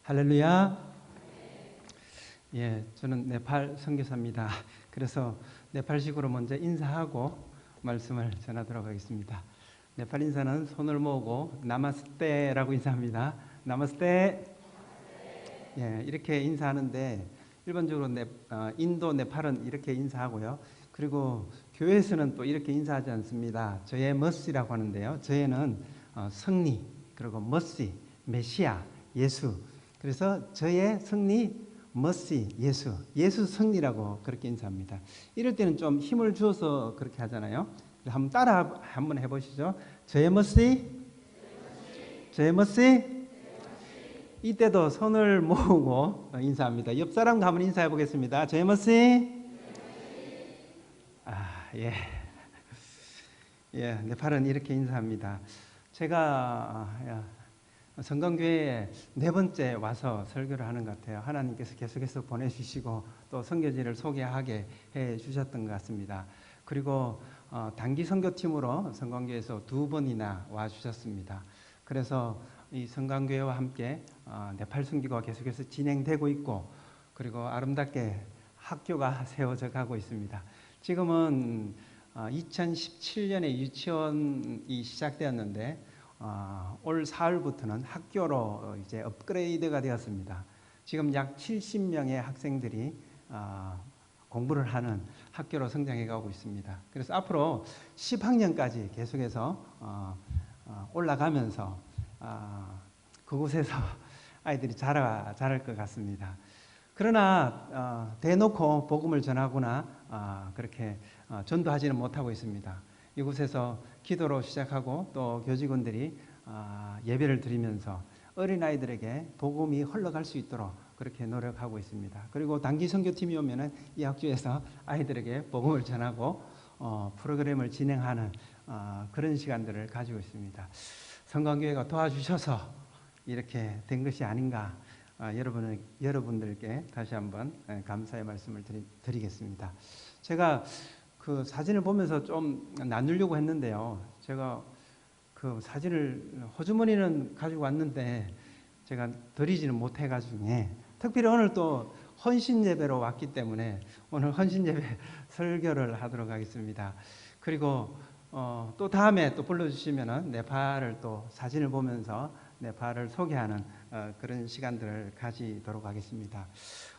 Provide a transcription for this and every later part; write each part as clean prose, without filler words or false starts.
할렐루야. 저는 네팔 선교사입니다. 그래서 네팔식으로 먼저 인사하고 말씀을 전하도록 하겠습니다. 네팔 인사는 손을 모으고 나마스테라고 인사합니다. 나마스테. 이렇게 인사하는데 일반적으로 인도 네팔은 이렇게 인사하고요. 그리고 교회에서는 또 이렇게 인사하지 않습니다. 저의 머시라고 하는데요. 저의는 승리, 그리고 머시, 메시아, 예수. 그래서 저의 승리, 머시, 예수 승리라고 그렇게 인사합니다. 이럴 때는 좀 힘을 주어서 그렇게 하잖아요. 한번 따라 한번 해보시죠. 저의 머시, 저의 머시. 이때도 손을 모으고 인사합니다. 옆 사람과 한번 인사해 보겠습니다. 저의 머시. 네팔은 이렇게 인사합니다. 제가 성강교회에 4번째 와서 설교를 하는 것 같아요. 하나님께서 계속해서 보내주시고 또 선교지를 소개하게 해주셨던 것 같습니다. 그리고 단기 선교팀으로 성강교회에서 2번이나 와주셨습니다. 그래서 이 성강교회와 함께 네팔 선교가 계속해서 진행되고 있고, 그리고 아름답게 학교가 세워져 가고 있습니다. 지금은 2017년에 유치원이 시작되었는데 올 4월부터는 학교로 이제 업그레이드가 되었습니다. 지금 약 70명의 학생들이 공부를 하는 학교로 성장해 가고 있습니다. 그래서 앞으로 10학년까지 계속해서 올라가면서 그곳에서 아이들이 자랄 것 같습니다. 그러나 대놓고 복음을 전하거나 그렇게 전도하지는 못하고 있습니다. 이곳에서 기도로 시작하고 또 교직원들이 예배를 드리면서 어린아이들에게 복음이 흘러갈 수 있도록 그렇게 노력하고 있습니다. 그리고 단기 선교팀이 오면은 이 학교에서 아이들에게 복음을 전하고 프로그램을 진행하는 그런 시간들을 가지고 있습니다. 성강교회가 도와주셔서 이렇게 된 것이 아닌가, 여러분들께 다시 한번 감사의 말씀을 드리겠습니다. 제가 그 사진을 보면서 좀 나누려고 했는데요. 제가 그 사진을 호주머니는 가지고 왔는데 제가 드리지는 못해가지고, 특별히 오늘 또 헌신 예배로 왔기 때문에 오늘 헌신 예배 설교를 하도록 하겠습니다. 그리고 또 다음에 또 불러주시면은 네팔을 또 사진을 보면서 네팔을 소개하는 그런 시간들을 가지도록 하겠습니다.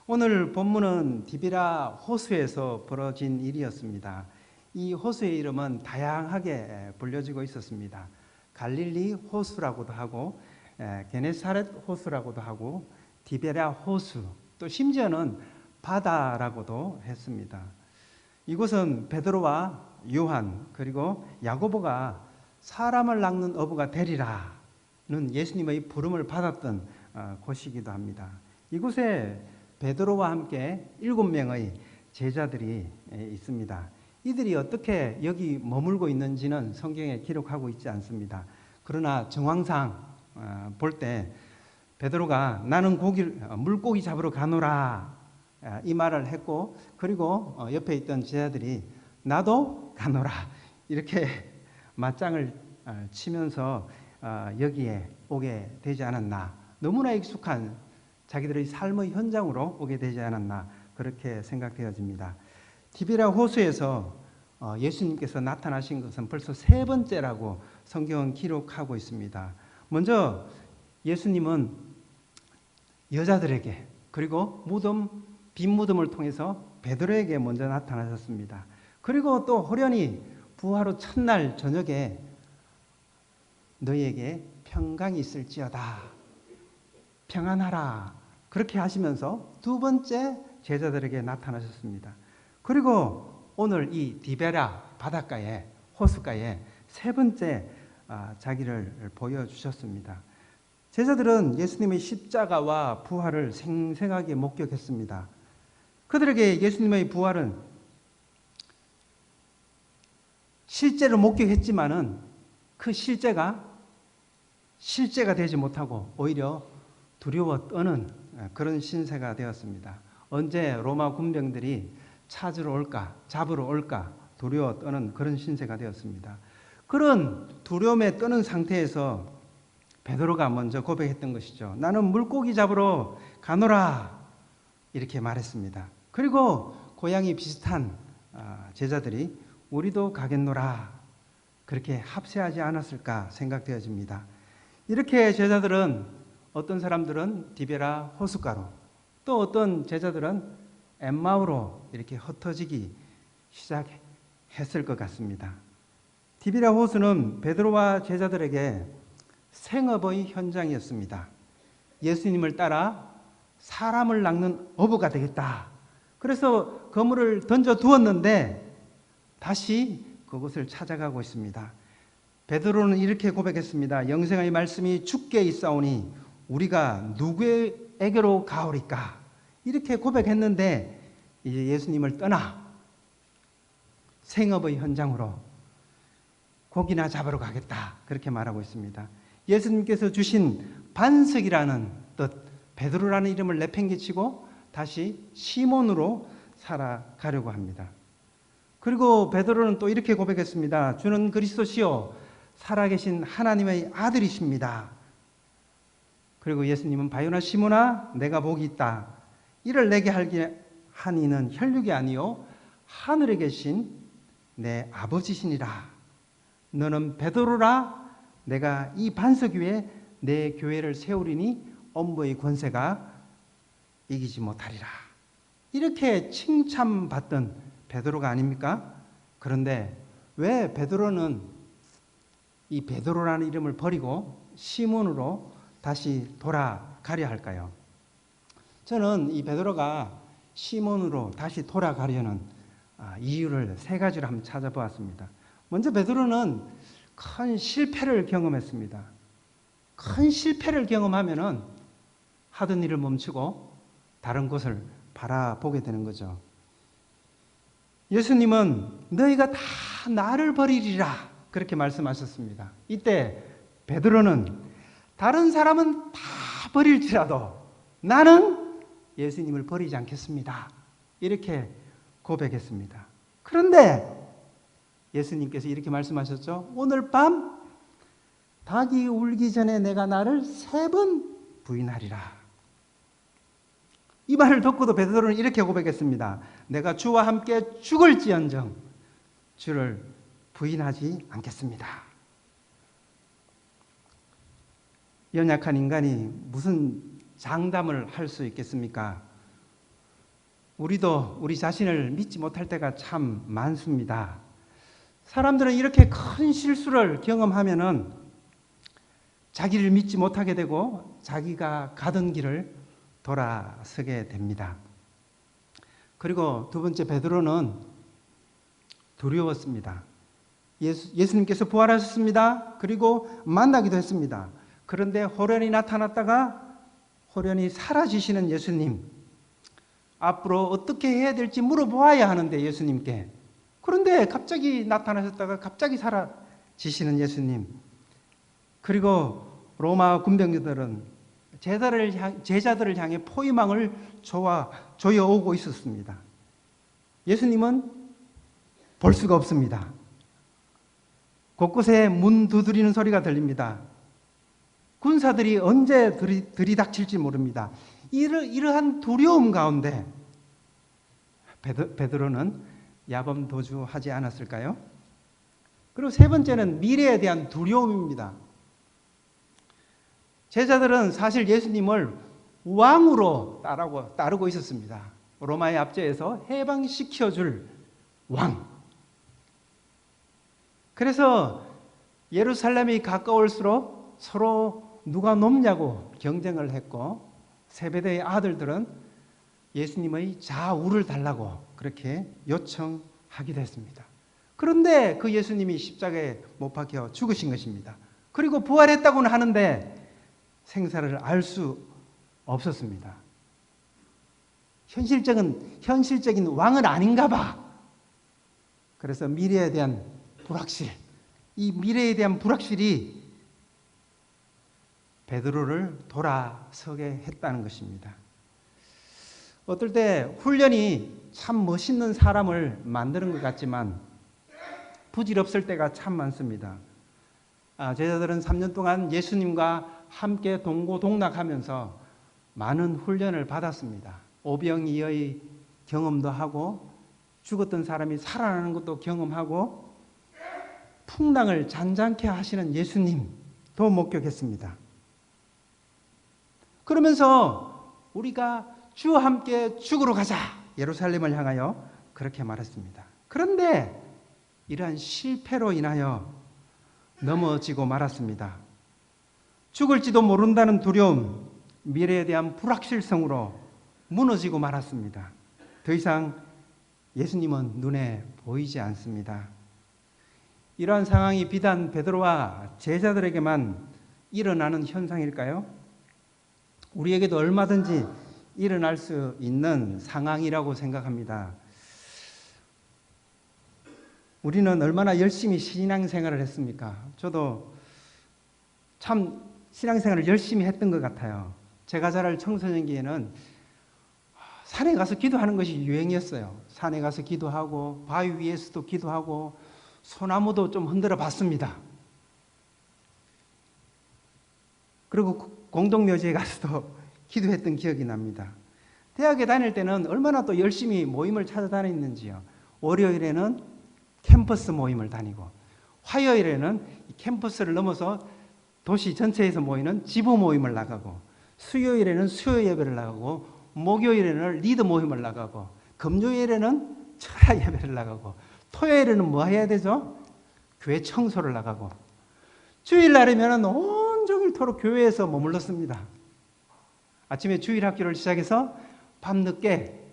오늘 본문은 디비라 호수에서 벌어진 일이었습니다. 이 호수의 이름은 다양하게 불려지고 있었습니다. 갈릴리 호수라고도 하고 게네사렛 호수라고도 하고 디베라 호수, 또 심지어는 바다라고도 했습니다. 이곳은 베드로와 요한 그리고 야고보가 사람을 낚는 어부가 되리라는 예수님의 부름을 받았던 곳이기도 합니다. 이곳에 베드로와 함께 7명의 제자들이 있습니다. 이들이 어떻게 여기 머물고 있는지는 성경에 기록하고 있지 않습니다. 그러나 정황상 볼 때 베드로가 나는 물고기 잡으러 가노라 이 말을 했고, 그리고 옆에 있던 제자들이 나도 가노라 이렇게 맞장을 치면서 여기에 오게 되지 않았나, 너무나 익숙한 자기들의 삶의 현장으로 오게 되지 않았나 그렇게 생각되어집니다. 디비라 호수에서 예수님께서 나타나신 것은 벌써 3번째라고 성경은 기록하고 있습니다. 먼저 예수님은 여자들에게, 그리고 빈 무덤을 통해서 베드로에게 먼저 나타나셨습니다. 그리고 또 호련히 부활 후 첫날 저녁에 너희에게 평강이 있을지어다, 평안하라 그렇게 하시면서 2번째 제자들에게 나타나셨습니다. 그리고 오늘 이 디베라 바닷가에, 호수가에 3번째 자기를 보여주셨습니다. 제자들은 예수님의 십자가와 부활을 생생하게 목격했습니다. 그들에게 예수님의 부활은 실제로 목격했지만은 그 실제가 되지 못하고 오히려 두려워 떠는 그런 신세가 되었습니다. 언제 로마 군병들이 찾으러 올까, 잡으러 올까 두려워 떠는 그런 신세가 되었습니다. 그런 두려움에 떠는 상태에서 베드로가 먼저 고백했던 것이죠. 나는 물고기 잡으러 가노라 이렇게 말했습니다. 그리고 고향이 비슷한 제자들이 우리도 가겠노라 그렇게 합세하지 않았을까 생각되어집니다. 이렇게 제자들은 어떤 사람들은 디베라 호숫가로 또 어떤 제자들은 엠마오로 이렇게 흩어지기 시작했을 것 같습니다. 디베라 호수는 베드로와 제자들에게 생업의 현장이었습니다. 예수님을 따라 사람을 낚는 어부가 되겠다. 그래서 그물을 던져 두었는데 다시 그곳을 찾아가고 있습니다. 베드로는 이렇게 고백했습니다. 영생의 말씀이 주께 있사오니 우리가 누구에게로 가오리까? 이렇게 고백했는데 이제 예수님을 떠나 생업의 현장으로 고기나 잡으러 가겠다. 그렇게 말하고 있습니다. 예수님께서 주신 반석이라는 뜻, 베드로라는 이름을 내팽개치고 다시 시몬으로 살아가려고 합니다. 그리고 베드로는 또 이렇게 고백했습니다. 주는 그리스도시요 살아계신 하나님의 아들이십니다. 그리고 예수님은 바요나 시몬아 내가 복이 있다. 이를 내게 한 이는 혈육이 아니요 하늘에 계신 내 아버지시니라. 너는 베드로라. 내가 이 반석 위에 내 교회를 세우리니 엄부의 권세가 이기지 못하리라. 이렇게 칭찬받던 베드로가 아닙니까? 그런데 왜 베드로는 이 베드로라는 이름을 버리고 시몬으로 다시 돌아가려 할까요? 저는 이 베드로가 시몬으로 다시 돌아가려는 이유를 세 가지로 한번 찾아보았습니다. 먼저 베드로는 큰 실패를 경험했습니다. 큰 실패를 경험하면은 하던 일을 멈추고 다른 곳을 바라보게 되는 거죠. 예수님은 너희가 다 나를 버리리라 그렇게 말씀하셨습니다. 이때 베드로는 다른 사람은 다 버릴지라도 나는 예수님을 버리지 않겠습니다. 이렇게 고백했습니다. 그런데 예수님께서 이렇게 말씀하셨죠. 오늘 밤 닭이 울기 전에 내가 나를 3번 부인하리라. 이 말을 듣고도 베드로는 이렇게 고백했습니다. 내가 주와 함께 죽을지언정 주를 부인하지 않겠습니다. 연약한 인간이 무슨 장담을 할 수 있겠습니까? 우리도 우리 자신을 믿지 못할 때가 참 많습니다. 사람들은 이렇게 큰 실수를 경험하면은 자기를 믿지 못하게 되고 자기가 가던 길을 돌아서게 됩니다. 그리고 두 번째 베드로는 두려웠습니다. 예수님께서 부활하셨습니다. 그리고 만나기도 했습니다. 그런데 호련히 나타났다가 호련히 사라지시는 예수님, 앞으로 어떻게 해야 될지 물어보아야 하는데 예수님께, 그런데 갑자기 나타나셨다가 갑자기 사라지시는 예수님, 그리고 로마 군병들은 제자들을 향해 포위망을 조여오고 있었습니다. 예수님은 볼 수가 없습니다. 곳곳에 문 두드리는 소리가 들립니다. 군사들이 언제 들이닥칠지 모릅니다. 이러한 두려움 가운데 베드로는 야범도주하지 않았을까요? 그리고 세 번째는 미래에 대한 두려움입니다. 제자들은 사실 예수님을 왕으로 따르고 있었습니다. 로마의 압제에서 해방시켜줄 왕. 그래서 예루살렘이 가까울수록 서로 누가 높냐고 경쟁을 했고, 세베대의 아들들은 예수님의 좌우를 달라고 그렇게 요청하기도 했습니다. 그런데 그 예수님이 십자가에 못 박혀 죽으신 것입니다. 그리고 부활했다고는 하는데 생사를 알 수 없었습니다. 현실적인 왕은 아닌가 봐. 그래서 미래에 대한 불확실, 이 미래에 대한 불확실이 베드로를 돌아서게 했다는 것입니다. 어떨 때 훈련이 참 멋있는 사람을 만드는 것 같지만 부질없을 때가 참 많습니다. 제자들은 3년 동안 예수님과 함께 동고동락하면서 많은 훈련을 받았습니다. 오병이어의 경험도 하고 죽었던 사람이 살아나는 것도 경험하고 풍랑을 잔잔케 하시는 예수님도 목격했습니다. 그러면서 우리가 주와 함께 죽으러 가자, 예루살렘을 향하여 그렇게 말했습니다. 그런데 이러한 실패로 인하여 넘어지고 말았습니다. 죽을지도 모른다는 두려움, 미래에 대한 불확실성으로 무너지고 말았습니다. 더 이상 예수님은 눈에 보이지 않습니다. 이러한 상황이 비단 베드로와 제자들에게만 일어나는 현상일까요? 우리에게도 얼마든지 일어날 수 있는 상황이라고 생각합니다. 우리는 얼마나 열심히 신앙생활을 했습니까? 저도 참 신앙생활을 열심히 했던 것 같아요. 제가 자랄 청소년기에는 산에 가서 기도하는 것이 유행이었어요. 산에 가서 기도하고 바위 위에서도 기도하고 소나무도 좀 흔들어 봤습니다. 그리고 공동묘지에 가서도 기도했던 기억이 납니다. 대학에 다닐 때는 얼마나 또 열심히 모임을 찾아다녔는지요. 월요일에는 캠퍼스 모임을 다니고 화요일에는 캠퍼스를 넘어서 도시 전체에서 모이는 지부 모임을 나가고 수요일에는 수요 예배를 나가고 목요일에는 리더 모임을 나가고 금요일에는 철야 예배를 나가고 토요일에는 뭐 해야 되죠? 교회 청소를 나가고 주일날이면 온종일토록 교회에서 머물렀습니다. 아침에 주일학교를 시작해서 밤늦게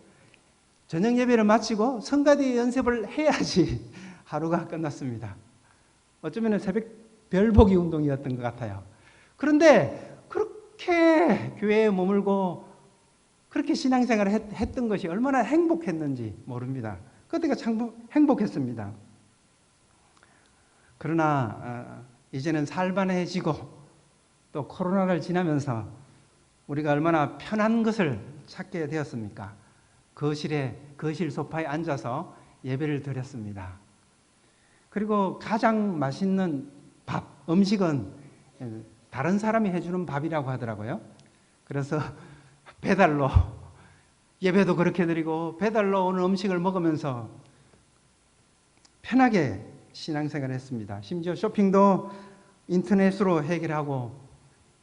저녁 예배를 마치고 성가대 연습을 해야지 하루가 끝났습니다. 어쩌면 새벽 별보기 운동이었던 것 같아요. 그런데 그렇게 교회에 머물고 그렇게 신앙생활을 했던 것이 얼마나 행복했는지 모릅니다. 그때가 참 행복했습니다. 그러나 이제는 살만해지고 또 코로나를 지나면서 우리가 얼마나 편한 것을 찾게 되었습니까? 거실 소파에 앉아서 예배를 드렸습니다. 그리고 가장 맛있는 음식은 다른 사람이 해주는 밥이라고 하더라고요. 그래서 배달로 예배도 그렇게 드리고 배달로 오는 음식을 먹으면서 편하게 신앙생활을 했습니다. 심지어 쇼핑도 인터넷으로 해결하고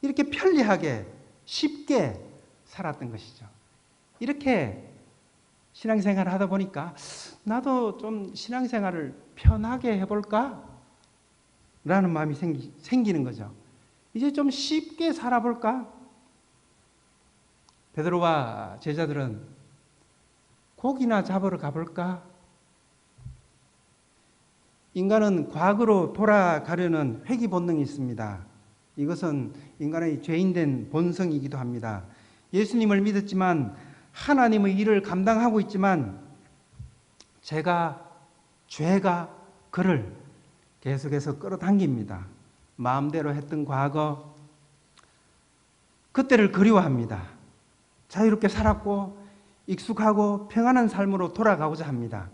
이렇게 편리하게 쉽게 살았던 것이죠. 이렇게 신앙생활을 하다 보니까 나도 좀 신앙생활을 편하게 해볼까? 라는 마음이 생기는 거죠. 이제 좀 쉽게 살아볼까? 베드로와 제자들은 고기나 잡으러 가볼까? 인간은 과거로 돌아가려는 회귀 본능이 있습니다. 이것은 인간의 죄인된 본성이기도 합니다. 예수님을 믿었지만 하나님의 일을 감당하고 있지만 죄가 그를 계속해서 끌어당깁니다. 마음대로 했던 과거, 그때를 그리워합니다. 자유롭게 살았고 익숙하고 평안한 삶으로 돌아가고자 합니다.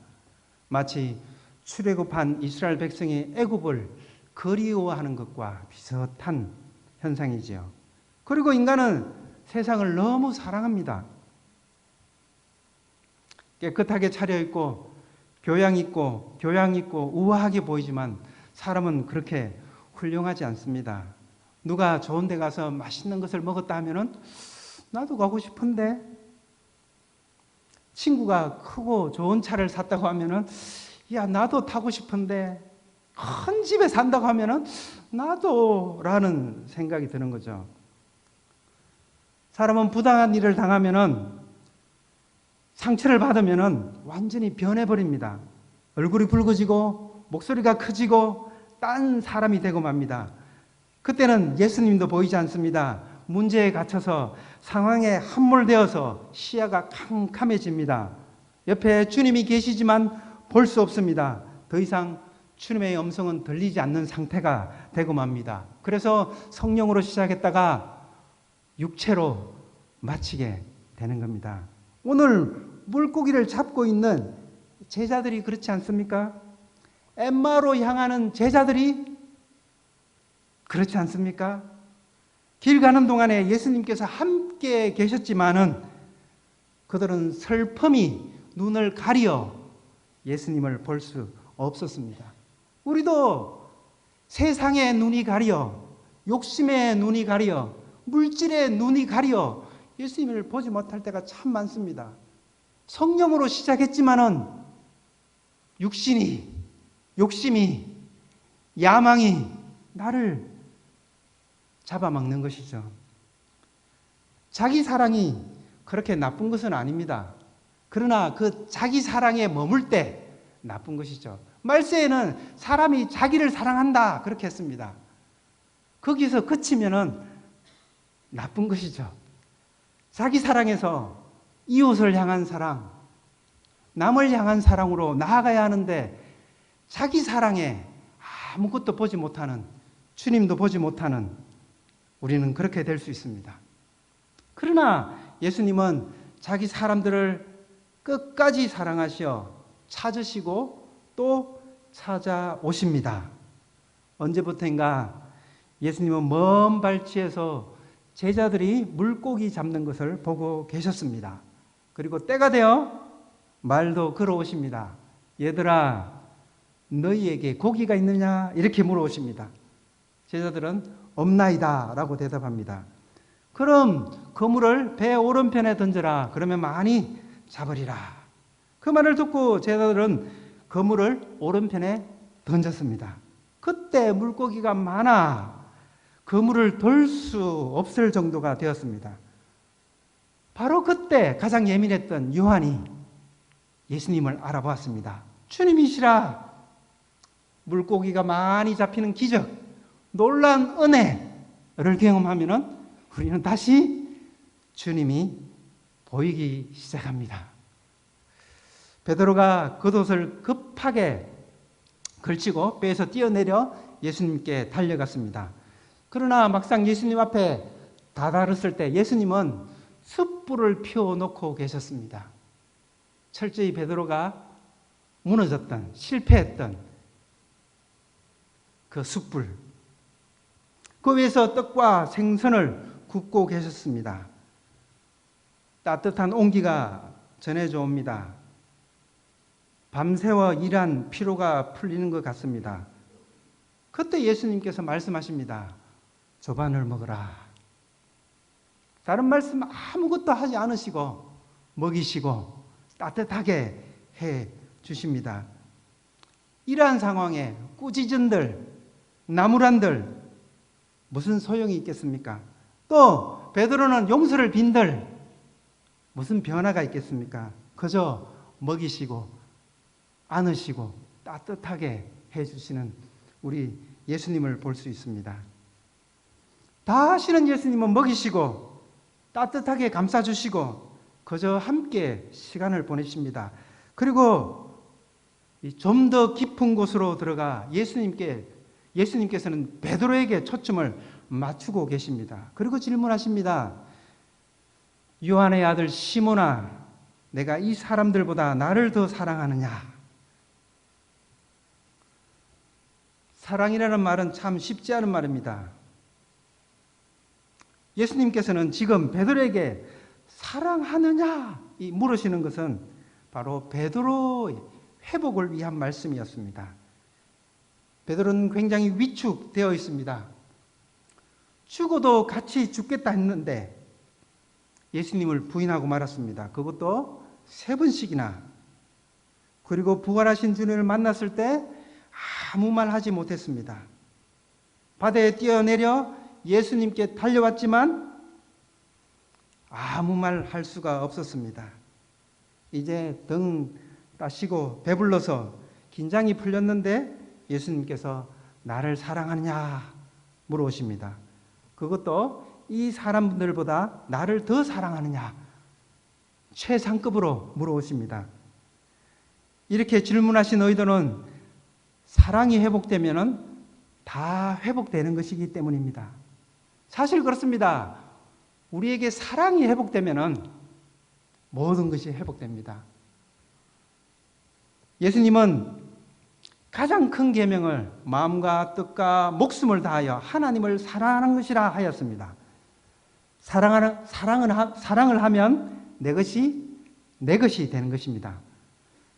마치 출애굽한 이스라엘 백성이 애굽을 그리워하는 것과 비슷한 현상이지요. 그리고 인간은 세상을 너무 사랑합니다. 깨끗하게 차려입고 교양 있고 우아하게 보이지만 사람은 그렇게 훌륭하지 않습니다. 누가 좋은 데 가서 맛있는 것을 먹었다 하면은 나도 가고 싶은데, 친구가 크고 좋은 차를 샀다고 하면은 야 나도 타고 싶은데, 큰 집에 산다고 하면은 나도 라는 생각이 드는 거죠. 사람은 부당한 일을 당하면은, 상처를 받으면은 완전히 변해버립니다. 얼굴이 붉어지고 목소리가 커지고 딴 사람이 되고 맙니다. 그때는 예수님도 보이지 않습니다. 문제에 갇혀서 상황에 함몰되어서 시야가 캄캄해집니다. 옆에 주님이 계시지만 볼 수 없습니다. 더 이상 주님의 음성은 들리지 않는 상태가 되고 맙니다. 그래서 성령으로 시작했다가 육체로 마치게 되는 겁니다. 오늘 물고기를 잡고 있는 제자들이 그렇지 않습니까? 엠마오로 향하는 제자들이 그렇지 않습니까? 길 가는 동안에 예수님께서 함께 계셨지만은 그들은 슬픔이 눈을 가려 예수님을 볼 수 없었습니다. 우리도 세상의 눈이 가려, 욕심의 눈이 가려, 물질의 눈이 가려 예수님을 보지 못할 때가 참 많습니다. 성령으로 시작했지만은 육신이, 욕심이, 야망이 나를 잡아먹는 것이죠. 자기 사랑이 그렇게 나쁜 것은 아닙니다. 그러나 그 자기 사랑에 머물 때 나쁜 것이죠. 말세에는 사람이 자기를 사랑한다 그렇게 했습니다. 거기서 그치면은 나쁜 것이죠. 자기 사랑에서 이웃을 향한 사랑, 남을 향한 사랑으로 나아가야 하는데 자기 사랑에 아무것도 보지 못하는, 주님도 보지 못하는 우리는 그렇게 될 수 있습니다. 그러나 예수님은 자기 사람들을 끝까지 사랑하시어 찾으시고 또 찾아오십니다. 언제부터인가 예수님은 먼 발치에서 제자들이 물고기 잡는 것을 보고 계셨습니다. 그리고 때가 되어 말도 걸어오십니다. 얘들아, 너희에게 고기가 있느냐? 이렇게 물어오십니다. 제자들은 없나이다 라고 대답합니다. 그럼 그물을 배 오른편에 던져라. 그러면 많이 잡으리라. 그 말을 듣고 제자들은 그물을 오른편에 던졌습니다. 그때 물고기가 많아 그물을 돌 수 없을 정도가 되었습니다. 바로 그때 가장 예민했던 요한이 예수님을 알아보았습니다. 주님이시라. 물고기가 많이 잡히는 기적, 놀라운 은혜를 경험하면은 우리는 다시 주님이 보이기 시작합니다. 베드로가 겉옷을 급하게 걸치고 배에서 뛰어내려 예수님께 달려갔습니다. 그러나 막상 예수님 앞에 다다랐을 때 예수님은 숯불을 피워놓고 계셨습니다. 철저히 베드로가 무너졌던, 실패했던 그 숯불, 그 위에서 떡과 생선을 굽고 계셨습니다. 따뜻한 온기가 전해져 옵니다. 밤새워 일한 피로가 풀리는 것 같습니다. 그때 예수님께서 말씀하십니다. 조반을 먹으라. 다른 말씀 아무것도 하지 않으시고 먹이시고 따뜻하게 해 주십니다. 이러한 상황에 꾸짖은들, 나무란들 무슨 소용이 있겠습니까? 또 베드로는 용서를 빈들 무슨 변화가 있겠습니까? 그저 먹이시고 안으시고 따뜻하게 해주시는 우리 예수님을 볼 수 있습니다. 다 하시는 예수님은 먹이시고 따뜻하게 감싸주시고 그저 함께 시간을 보내십니다. 그리고 좀 더 깊은 곳으로 들어가 예수님께서는 베드로에게 초점을 맞추고 계십니다. 그리고 질문하십니다. 요한의 아들 시몬아, 내가 이 사람들보다 나를 더 사랑하느냐? 사랑이라는 말은 참 쉽지 않은 말입니다. 예수님께서는 지금 베드로에게 사랑하느냐 물으시는 것은 바로 베드로의 회복을 위한 말씀이었습니다. 베드로는 굉장히 위축되어 있습니다. 죽어도 같이 죽겠다 했는데 예수님을 부인하고 말았습니다. 그것도 3번씩이나. 그리고 부활하신 주님을 만났을 때 아무 말 하지 못했습니다. 바다에 뛰어내려 예수님께 달려왔지만 아무 말 할 수가 없었습니다. 이제 등 따시고 배불러서 긴장이 풀렸는데 예수님께서 나를 사랑하느냐 물어오십니다. 그것도 이 사람들보다 나를 더 사랑하느냐 최상급으로 물어오십니다. 이렇게 질문하신 의도는 사랑이 회복되면 다 회복되는 것이기 때문입니다. 사실 그렇습니다. 우리에게 사랑이 회복되면 모든 것이 회복됩니다. 예수님은 가장 큰 계명을 마음과 뜻과 목숨을 다하여 하나님을 사랑하는 것이라 하였습니다. 사랑을 하면 내 것이 되는 것입니다.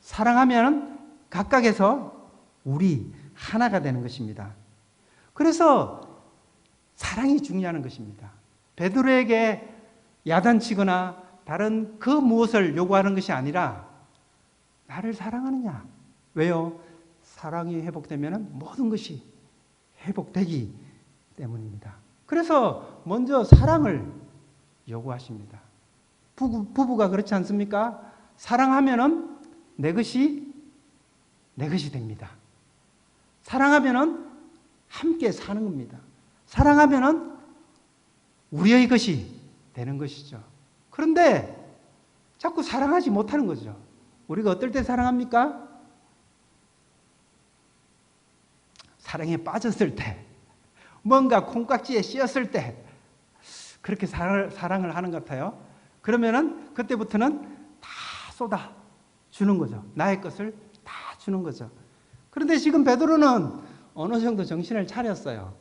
사랑하면 각각에서 우리 하나가 되는 것입니다. 그래서 사랑이 중요한 것입니다. 베드로에게 야단치거나 다른 그 무엇을 요구하는 것이 아니라 나를 사랑하느냐? 왜요? 사랑이 회복되면 모든 것이 회복되기 때문입니다. 그래서 먼저 사랑을 요구하십니다. 부부가 그렇지 않습니까? 사랑하면은 내 것이 됩니다. 사랑하면은 함께 사는 겁니다. 사랑하면은 우리의 것이 되는 것이죠. 그런데 자꾸 사랑하지 못하는 거죠. 우리가 어떨 때 사랑합니까? 사랑에 빠졌을 때, 뭔가 콩깍지에 씌었을 때 그렇게 사랑을 하는 것 같아요. 그러면은 그때부터는 다 쏟아 주는 거죠. 나의 것을 다 주는 거죠. 그런데 지금 베드로는 어느 정도 정신을 차렸어요.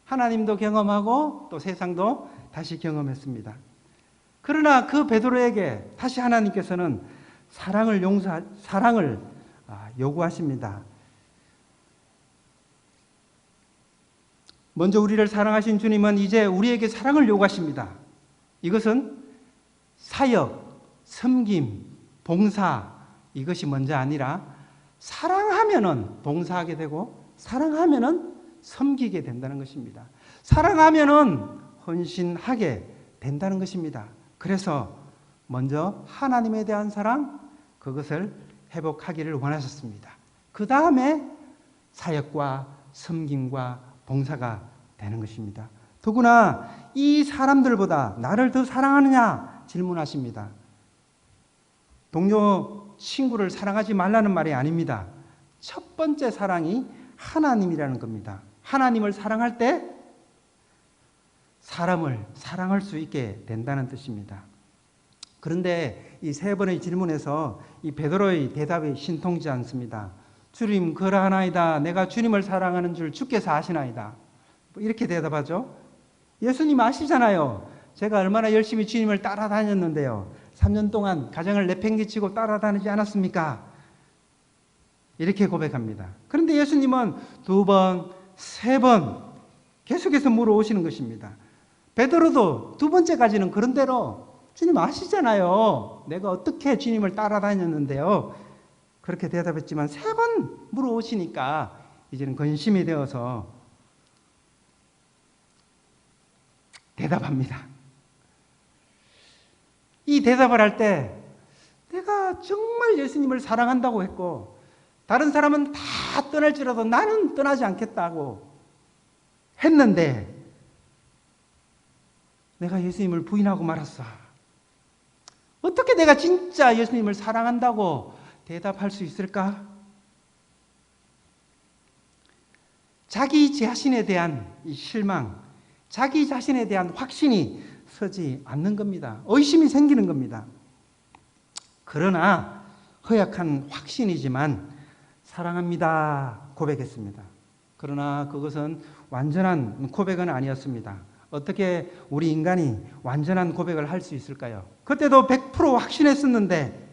하나님도 경험하고 또 세상도 다시 경험했습니다. 그러나 그 베드로에게 다시 하나님께서는 사랑을 요구하십니다. 먼저 우리를 사랑하신 주님은 이제 우리에게 사랑을 요구하십니다. 이것은 사역, 섬김, 봉사 이것이 먼저 아니라 사랑하면은 봉사하게 되고 사랑하면은 섬기게 된다는 것입니다. 사랑하면은 헌신하게 된다는 것입니다. 그래서 먼저 하나님에 대한 사랑 그것을 회복하기를 원하셨습니다. 그 다음에 사역과 섬김과 봉사가 되는 것입니다. 더구나 이 사람들보다 나를 더 사랑하느냐 질문하십니다. 동료 친구를 사랑하지 말라는 말이 아닙니다. 첫 번째 사랑이 하나님이라는 겁니다. 하나님을 사랑할 때 사람을 사랑할 수 있게 된다는 뜻입니다. 그런데 이 세 번의 질문에서 이 베드로의 대답이 신통치 않습니다. 주님 그러하나이다. 내가 주님을 사랑하는 줄 주께서 아시나이다. 이렇게 대답하죠. 예수님 아시잖아요. 제가 얼마나 열심히 주님을 따라다녔는데요. 3년 동안 가정을 내팽개치고 따라다니지 않았습니까? 이렇게 고백합니다. 그런데 예수님은 2번, 3번 계속해서 물어오시는 것입니다. 베드로도 2번째까지는 그런 대로 주님 아시잖아요. 내가 어떻게 주님을 따라다녔는데요. 그렇게 대답했지만 3번 물어오시니까 이제는 근심이 되어서 대답합니다. 이 대답을 할 때 내가 정말 예수님을 사랑한다고 했고 다른 사람은 다 떠날지라도 나는 떠나지 않겠다고 했는데 내가 예수님을 부인하고 말았어. 어떻게 내가 진짜 예수님을 사랑한다고 대답할 수 있을까? 자기 자신에 대한 이 실망, 자기 자신에 대한 확신이 서지 않는 겁니다. 의심이 생기는 겁니다. 그러나 허약한 확신이지만 사랑합니다 고백했습니다. 그러나 그것은 완전한 고백은 아니었습니다. 어떻게 우리 인간이 완전한 고백을 할 수 있을까요? 그때도 100% 확신했었는데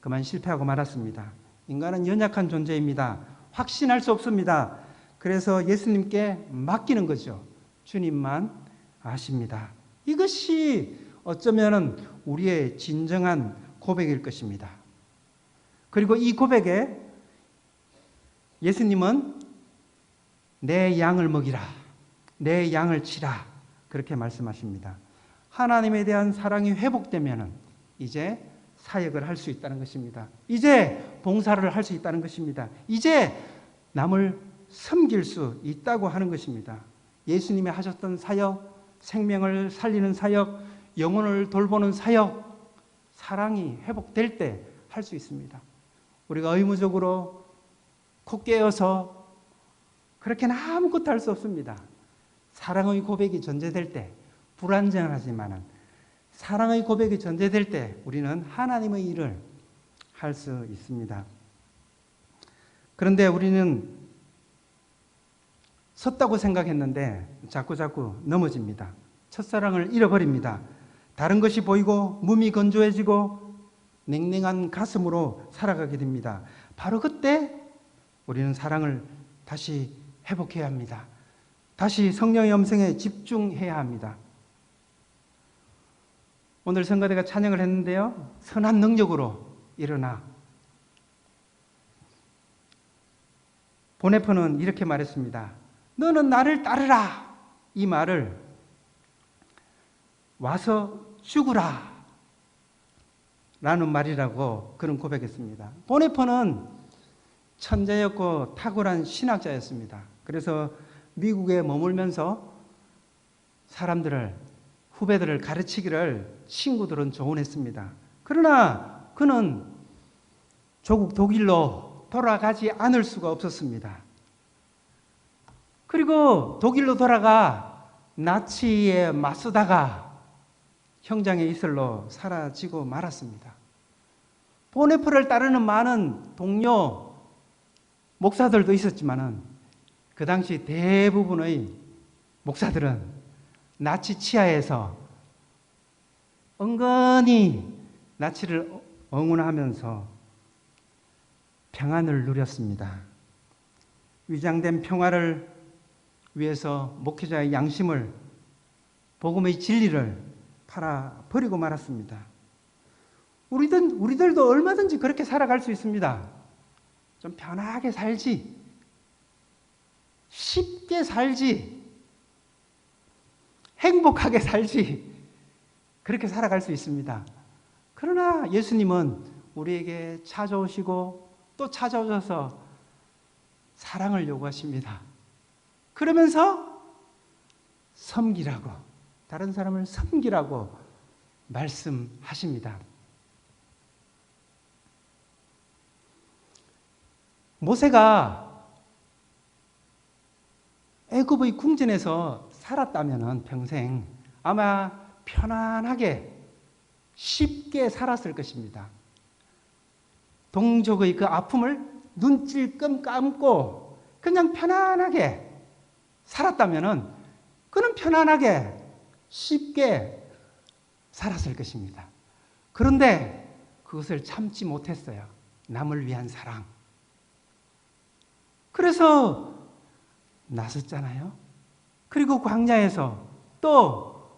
그만 실패하고 말았습니다. 인간은 연약한 존재입니다. 확신할 수 없습니다. 그래서 예수님께 맡기는 거죠. 주님만 아십니다. 이것이 어쩌면 우리의 진정한 고백일 것입니다. 그리고 이 고백에 예수님은 내 양을 먹이라, 내 양을 치라 그렇게 말씀하십니다. 하나님에 대한 사랑이 회복되면 이제 사역을 할 수 있다는 것입니다. 이제 봉사를 할 수 있다는 것입니다. 이제 남을 섬길 수 있다고 하는 것입니다. 예수님이 하셨던 사역, 생명을 살리는 사역, 영혼을 돌보는 사역, 사랑이 회복될 때 할 수 있습니다. 우리가 의무적으로 코 깨어서 그렇게는 아무것도 할 수 없습니다. 사랑의 고백이 전제될 때 불완전하지만 사랑의 고백이 전제될 때 우리는 하나님의 일을 할 수 있습니다. 그런데 우리는 섰다고 생각했는데 자꾸 넘어집니다. 첫사랑을 잃어버립니다. 다른 것이 보이고 몸이 건조해지고 냉랭한 가슴으로 살아가게 됩니다. 바로 그때 우리는 사랑을 다시 회복해야 합니다. 다시 성령의 음성에 집중해야 합니다. 오늘 성가대가 찬양을 했는데요. 선한 능력으로 일어나. 보네포는 이렇게 말했습니다. 너는 나를 따르라. 이 말을 와서 죽으라 라는 말이라고 그는 고백했습니다. 보네포는 천재였고 탁월한 신학자였습니다. 그래서 미국에 머물면서 사람들을, 후배들을 가르치기를 친구들은 조언했습니다. 그러나 그는 조국 독일로 돌아가지 않을 수가 없었습니다. 그리고 독일로 돌아가 나치에 맞서다가 형장의 이슬로 사라지고 말았습니다. 보네포를 따르는 많은 동료 목사들도 있었지만은 그 당시 대부분의 목사들은 나치 치하에서 은근히 나치를 응원하면서 평안을 누렸습니다. 위장된 평화를 위해서 목회자의 양심을, 복음의 진리를 팔아버리고 말았습니다. 우리들도 얼마든지 그렇게 살아갈 수 있습니다. 좀 편하게 살지, 쉽게 살지, 행복하게 살지, 그렇게 살아갈 수 있습니다. 그러나 예수님은 우리에게 찾아오시고 또 찾아오셔서 사랑을 요구하십니다. 그러면서 섬기라고, 다른 사람을 섬기라고 말씀하십니다. 모세가 애굽의 궁전에서 살았다면 평생 아마 편안하게 쉽게 살았을 것입니다. 동족의 그 아픔을 눈찔끔 감고 그냥 편안하게 살았다면 그는 편안하게 쉽게 살았을 것입니다. 그런데 그것을 참지 못했어요. 남을 위한 사랑. 그래서 나섰잖아요. 그리고 광야에서 또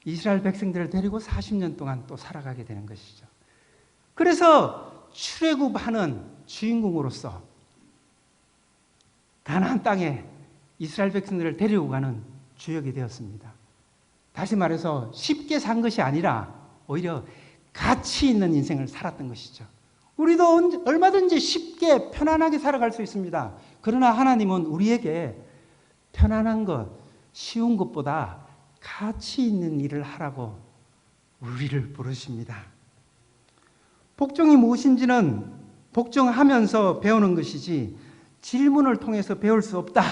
이스라엘 백성들을 데리고 40년 동안 또 살아가게 되는 것이죠. 그래서 출애굽하는 주인공으로서 가나안 땅에 이스라엘 백성들을 데리고 가는 주역이 되었습니다. 다시 말해서 쉽게 산 것이 아니라 오히려 가치 있는 인생을 살았던 것이죠. 우리도 얼마든지 쉽게 편안하게 살아갈 수 있습니다. 그러나 하나님은 우리에게 편안한 것, 쉬운 것보다 가치 있는 일을 하라고 우리를 부르십니다. 복종이 무엇인지는 복종하면서 배우는 것이지 질문을 통해서 배울 수 없다.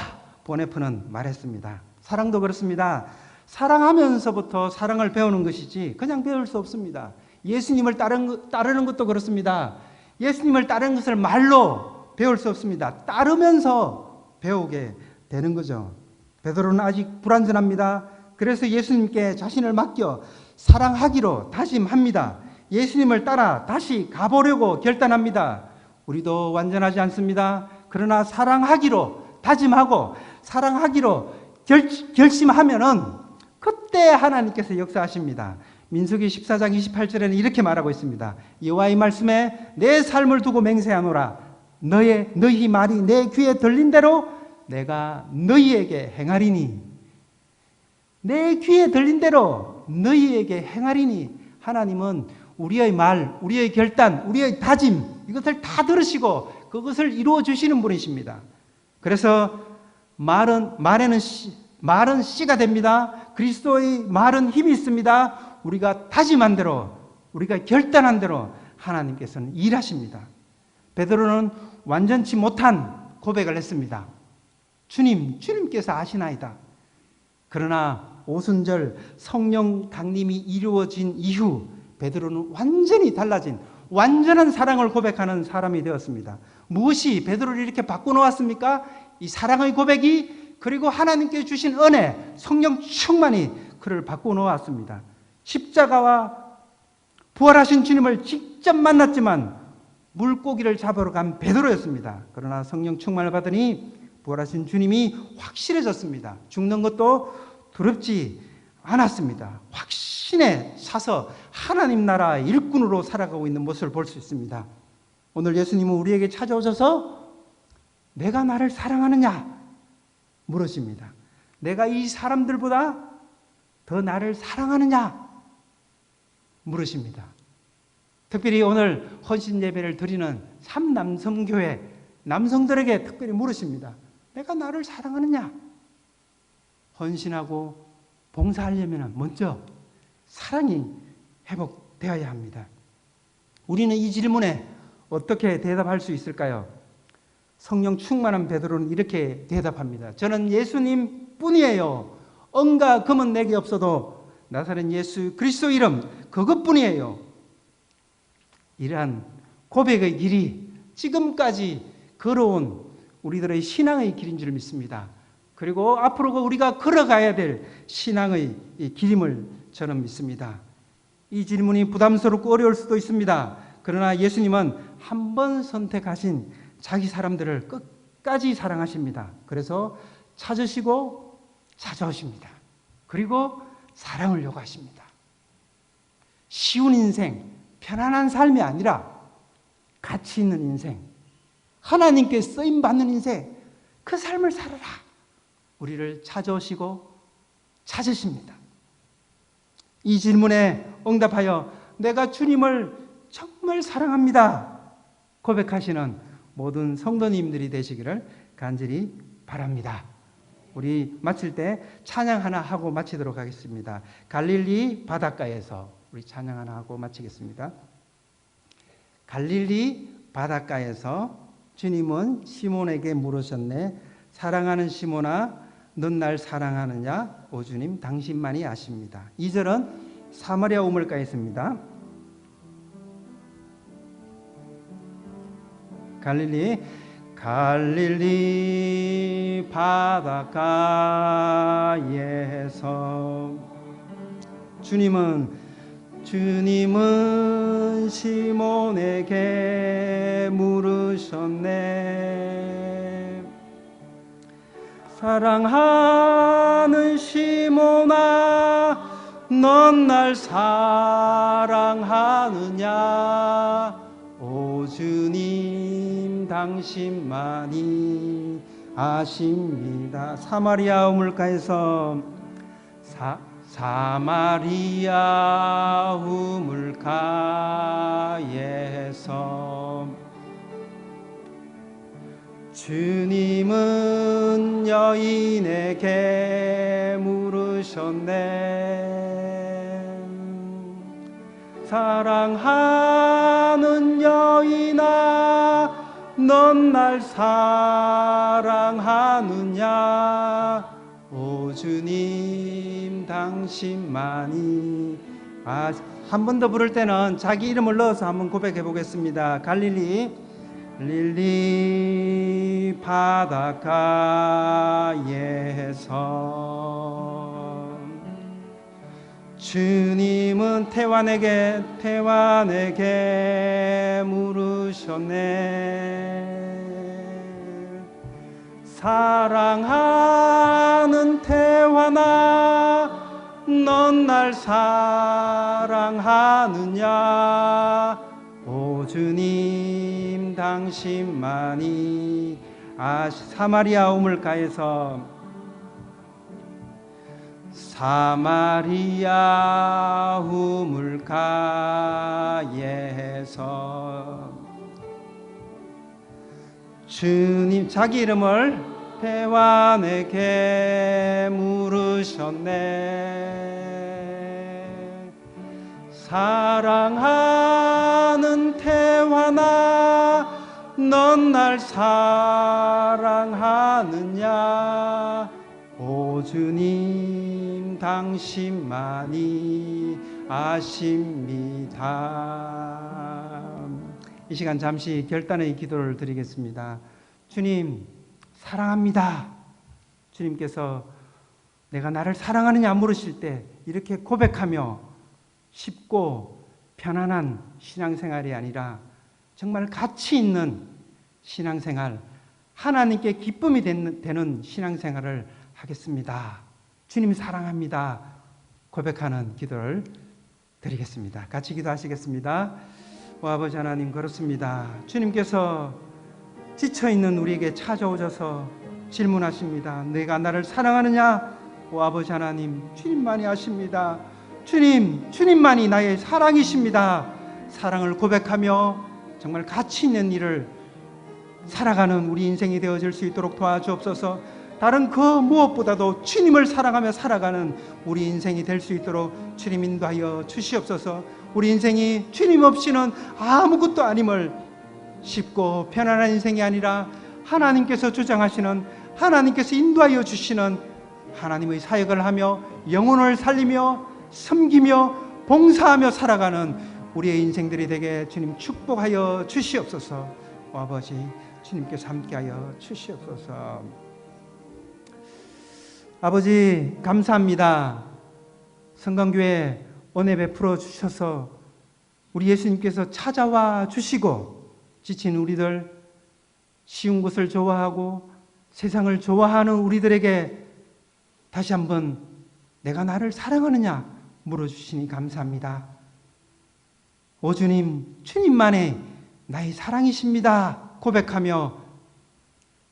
보네포는 말했습니다. 사랑도 그렇습니다. 사랑하면서부터 사랑을 배우는 것이지 그냥 배울 수 없습니다. 예수님을 따르는 것도 그렇습니다. 예수님을 따르는 것을 말로 배울 수 없습니다. 따르면서 배우게 되는 거죠. 베드로는 아직 불완전합니다. 그래서 예수님께 자신을 맡겨 사랑하기로 다짐합니다. 예수님을 따라 다시 가보려고 결단합니다. 우리도 완전하지 않습니다. 그러나 사랑하기로 다짐하고 사랑하기로 결심하면은 그때 하나님께서 역사하십니다. 민수기 14장 28절에는 이렇게 말하고 있습니다. 여호와의 말씀에 내 삶을 두고 맹세하노라. 너희 말이 내 귀에 들린 대로 내가 너희에게 행하리니. 내 귀에 들린 대로 너희에게 행하리니. 하나님은 우리의 말, 우리의 결단, 우리의 다짐 이것을 다 들으시고 그것을 이루어 주시는 분이십니다. 그래서 말은 씨가 됩니다. 그리스도의 말은 힘이 있습니다. 우리가 다짐한 대로, 우리가 결단한 대로 하나님께서는 일하십니다. 베드로는 완전치 못한 고백을 했습니다. 주님께서 아시나이다. 그러나 오순절 성령 강림이 이루어진 이후 베드로는 완전히 달라진 완전한 사랑을 고백하는 사람이 되었습니다. 무엇이 베드로를 이렇게 바꿔놓았습니까? 이 사랑의 고백이 그리고 하나님께 주신 은혜, 성령 충만이 그를 바꾸어 놓았습니다. 십자가와 부활하신 주님을 직접 만났지만 물고기를 잡으러 간 베드로였습니다. 그러나 성령 충만을 받으니 부활하신 주님이 확실해졌습니다. 죽는 것도 두렵지 않았습니다. 확신에 차서 하나님 나라의 일꾼으로 살아가고 있는 모습을 볼 수 있습니다. 오늘 예수님은 우리에게 찾아오셔서 내가 나를 사랑하느냐 물으십니다. 내가 이 사람들보다 더 나를 사랑하느냐 물으십니다. 특별히 오늘 헌신 예배를 드리는 삼남성교회 남성들에게 특별히 물으십니다. 내가 나를 사랑하느냐? 헌신하고 봉사하려면 먼저 사랑이 회복되어야 합니다. 우리는 이 질문에 어떻게 대답할 수 있을까요? 성령 충만한 베드로는 이렇게 대답합니다. 저는 예수님 뿐이에요. 은과 금은 내게 없어도 나사렛 예수 그리스도 이름 그것뿐이에요. 이러한 고백의 길이 지금까지 걸어온 우리들의 신앙의 길인 줄 믿습니다. 그리고 앞으로 우리가 걸어가야 될 신앙의 길임을 저는 믿습니다. 이 질문이 부담스럽고 어려울 수도 있습니다. 그러나 예수님은 한 번 선택하신 자기 사람들을 끝까지 사랑하십니다. 그래서 찾으시고 찾아오십니다. 그리고 사랑을 요구하십니다. 쉬운 인생, 편안한 삶이 아니라 가치 있는 인생, 하나님께 쓰임받는 인생, 그 삶을 살아라. 우리를 찾아오시고 찾으십니다. 이 질문에 응답하여 내가 주님을 정말 사랑합니다 고백하시는 모든 성도님들이 되시기를 간절히 바랍니다. 우리 마칠 때 찬양 하나 하고 마치도록 하겠습니다. 갈릴리 바닷가에서 우리 찬양 하나 하고 마치겠습니다. 갈릴리 바닷가에서 주님은 시몬에게 물으셨네. 사랑하는 시몬아, 넌 날 사랑하느냐? 오 주님, 당신만이 아십니다. 2절은 사마리아 우물가에 있습니다. 갈릴리 바닷가에서 주님은 시몬에게 물으셨네. 사랑하는 시몬아, 넌 날 사랑하느냐? 오 주님, 당신만이 아십니다. 사마리아 우물가에서 사마리아 우물가에서 주님은 여인에게 물으셨네. 사랑하는 여인아, 넌 날 사랑하느냐? 오 주님, 당신만이 한 번 더 부를 때는 자기 이름을 넣어서 한번 고백해 보겠습니다. 갈릴리 바닷가에서 주님은 태완에게 물으셨네. 사랑하는 태완아, 넌 날 사랑하느냐? 오 주님, 당신만이 사마리아 우물가에서 사마리아 우물가에서 주님, 자기 이름을 태완에게 물으셨네. 사랑하는 태완아, 넌 날 사랑하느냐? 오 주님, 당신만이 아십니다. 이 시간 잠시 결단의 기도를 드리겠습니다. 주님, 사랑합니다. 주님께서 내가 나를 사랑하느냐 물으실 때 이렇게 고백하며 쉽고 편안한 신앙생활이 아니라 정말 가치 있는 신앙생활, 하나님께 기쁨이 되는 신앙생활을 하겠습니다. 주님 사랑합니다. 고백하는 기도를 드리겠습니다. 같이 기도하시겠습니다. 오 아버지 하나님, 그렇습니다. 주님께서 지쳐있는 우리에게 찾아오셔서 질문하십니다. 내가 나를 사랑하느냐? 오 아버지 하나님, 주님만이 아십니다. 주님만이 나의 사랑이십니다. 사랑을 고백하며 정말 가치 있는 일을 살아가는 우리 인생이 되어질 수 있도록 도와주옵소서. 다른 그 무엇보다도 주님을 사랑하며 살아가는 우리 인생이 될 수 있도록 주님 인도하여 주시옵소서. 우리 인생이 주님 없이는 아무것도 아님을 쉽고 편안한 인생이 아니라 하나님께서 주장하시는, 하나님께서 인도하여 주시는 하나님의 사역을 하며 영혼을 살리며 섬기며 봉사하며 살아가는 우리의 인생들이 되게 주님 축복하여 주시옵소서. 아버지, 주님께서 함께하여 주시옵소서. 아버지, 감사합니다. 성강교회 은혜 베풀어 주셔서 우리 예수님께서 찾아와 주시고 지친 우리들, 쉬운 것을 좋아하고 세상을 좋아하는 우리들에게 다시 한번 내가 나를 사랑하느냐 물어주시니 감사합니다. 오 주님, 주님만의 나의 사랑이십니다 고백하며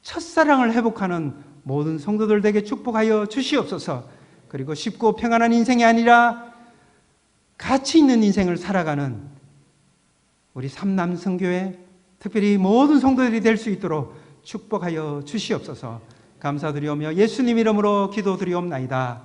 첫사랑을 회복하는 모든 성도들 되게 축복하여 주시옵소서. 그리고 쉽고 평안한 인생이 아니라 가치 있는 인생을 살아가는 우리 삼남성교회, 특별히 모든 성도들이 될 수 있도록 축복하여 주시옵소서. 감사드리오며 예수님 이름으로 기도드리옵나이다.